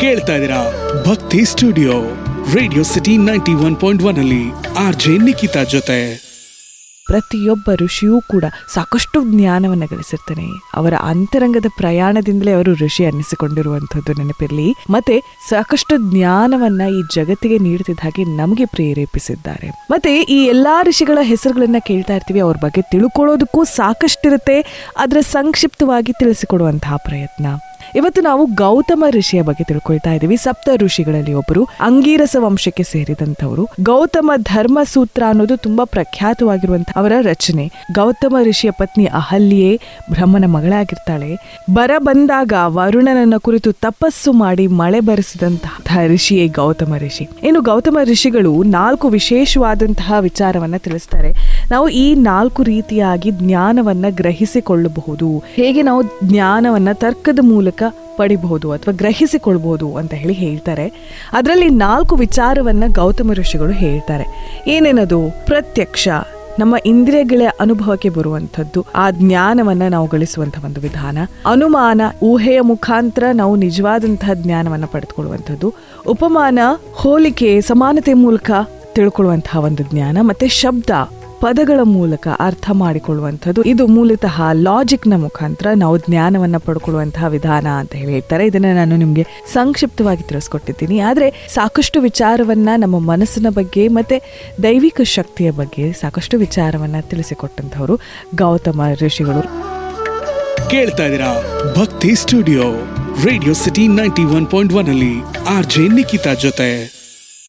ಕೇಳ್ತಾ ಇದ್ದೀರಾ ಭಕ್ತಿ ಸ್ಟುಡಿಯೋ ರೇಡಿಯೋ ಸಿಟಿ 91.1 ಅಲ್ಲಿ RJ ನಿಖಿತಾ ಜೊತೆ. ಪ್ರತಿಯೊಬ್ಬ ಋಷಿಯೂ ಕೂಡ ಸಾಕಷ್ಟು ಜ್ಞಾನವನ್ನು ಗಳಿಸಿರ್ತಾನೆ. ಅವರ ಅಂತರಂಗದ ಪ್ರಯಾಣದಿಂದಲೇ ಅವರು ಋಷಿ ಅನ್ನಿಸಿಕೊಂಡಿರುವಂಥದ್ದು ನೆನಪಿರಲಿ. ಮತ್ತೆ ಸಾಕಷ್ಟು ಜ್ಞಾನವನ್ನ ಈ ಜಗತ್ತಿಗೆ ನೀಡುತ್ತಿದ್ದ ಹಾಗೆ ನಮಗೆ ಪ್ರೇರೇಪಿಸಿದ್ದಾರೆ. ಮತ್ತೆ ಈ ಎಲ್ಲಾ ಋಷಿಗಳ ಹೆಸರುಗಳನ್ನ ಕೇಳ್ತಾ ಇರ್ತೀವಿ. ಅವ್ರ ಬಗ್ಗೆ ತಿಳ್ಕೊಳ್ಳೋದಕ್ಕೂ ಸಾಕಷ್ಟಿರುತ್ತೆ. ಅದರ ಸಂಕ್ಷಿಪ್ತವಾಗಿ ತಿಳಿಸಿಕೊಡುವಂತಹ ಪ್ರಯತ್ನ. ಇವತ್ತು ನಾವು ಗೌತಮ ಋಷಿಯ ಬಗ್ಗೆ ತಿಳ್ಕೊಳ್ತಾ ಇದ್ದೀವಿ. ಸಪ್ತ ಋಷಿಗಳಲ್ಲಿ ಒಬ್ಬರು, ಅಂಗೀರಸ ವಂಶಕ್ಕೆ ಸೇರಿದಂಥವರು. ಗೌತಮ ಧರ್ಮ ಸೂತ್ರ ಅನ್ನೋದು ತುಂಬಾ ಪ್ರಖ್ಯಾತವಾಗಿರುವಂತಹ ಅವರ ರಚನೆ. ಗೌತಮ ಋಷಿಯ ಪತ್ನಿ ಅಹಲ್ಯೆ ಬ್ರಹ್ಮನ ಮಗಳಾಗಿರ್ತಾಳೆ. ಬರ ಬಂದಾಗ ವರುಣನನ್ನ ಕುರಿತು ತಪಸ್ಸು ಮಾಡಿ ಮಳೆ ಬರೆಸಿದಂತಹ ಋಷಿಯೇ ಗೌತಮ ಋಷಿ. ಇನ್ನು ಗೌತಮ ಋಷಿಗಳು 4 ವಿಶೇಷವಾದಂತಹ ವಿಚಾರವನ್ನ ತಿಳಿಸ್ತಾರೆ. ನಾವು ಈ 4 ರೀತಿಯಾಗಿ ಜ್ಞಾನವನ್ನ ಗ್ರಹಿಸಿಕೊಳ್ಳಬಹುದು. ಹೇಗೆ ನಾವು ಜ್ಞಾನವನ್ನ ತರ್ಕದ ಮೂಲಕ ಪಡಿಬಹುದು ಅಥವಾ ಗ್ರಹಿಸಿಕೊಳ್ಬಹುದು ಅಂತ ಹೇಳ್ತಾರೆ. ಅದರಲ್ಲಿ 4 ವಿಚಾರವನ್ನ ಗೌತಮ ಋಷಿಗಳು ಹೇಳ್ತಾರೆ. ಏನೇನದು? ಪ್ರತ್ಯಕ್ಷ, ನಮ್ಮ ಇಂದ್ರಿಯಗಳ ಅನುಭವಕ್ಕೆ ಬರುವಂಥದ್ದು, ಆ ಜ್ಞಾನವನ್ನ ನಾವು ಗಳಿಸುವಂತಹ ಒಂದು ವಿಧಾನ. ಅನುಮಾನ, ಊಹೆಯ ಮುಖಾಂತರ ನಾವು ನಿಜವಾದಂತಹ ಜ್ಞಾನವನ್ನ ಪಡೆದುಕೊಳ್ಳುವಂಥದ್ದು. ಉಪಮಾನ, ಹೋಲಿಕೆ, ಸಮಾನತೆ ಮೂಲಕ ತಿಳ್ಕೊಳ್ಳುವಂತಹ ಒಂದು ಜ್ಞಾನ. ಮತ್ತೆ ಶಬ್ದ, ಪದಗಳ ಮೂಲಕ ಅರ್ಥ ಮಾಡಿಕೊಳ್ಳುವಂಥದ್ದು. ಇದು ಮೂಲತಃ ಲಾಜಿಕ್ನ ಮುಖಾಂತರ ನಾವು ಜ್ಞಾನವನ್ನ ಪಡ್ಕೊಳ್ಳುವಂತಹ ವಿಧಾನ ಅಂತ ಹೇಳ್ತಾರೆ. ಇದನ್ನ ನಾನು ನಿಮ್ಗೆ ಸಂಕ್ಷಿಪ್ತವಾಗಿ ತಿಳಿಸ್ಕೊಟ್ಟಿದ್ದೀನಿ. ಆದ್ರೆ ಸಾಕಷ್ಟು ವಿಚಾರವನ್ನ ನಮ್ಮ ಮನಸ್ಸಿನ ಬಗ್ಗೆ ಮತ್ತೆ ದೈವಿಕ ಶಕ್ತಿಯ ಬಗ್ಗೆ ಸಾಕಷ್ಟು ವಿಚಾರವನ್ನ ತಿಳಿಸಿಕೊಟ್ಟಂತವರು ಗೌತಮ ಋಷಿಗಳು. ಕೇಳ್ತಾ ಇದ್ದೀರಾ ಭಕ್ತಿ ಸ್ಟುಡಿಯೋ ರೇಡಿಯೋ ಸಿಟಿ 91.1 ಅಲ್ಲಿ RJ ನಿಖಿತಾ ಜೊತೆ.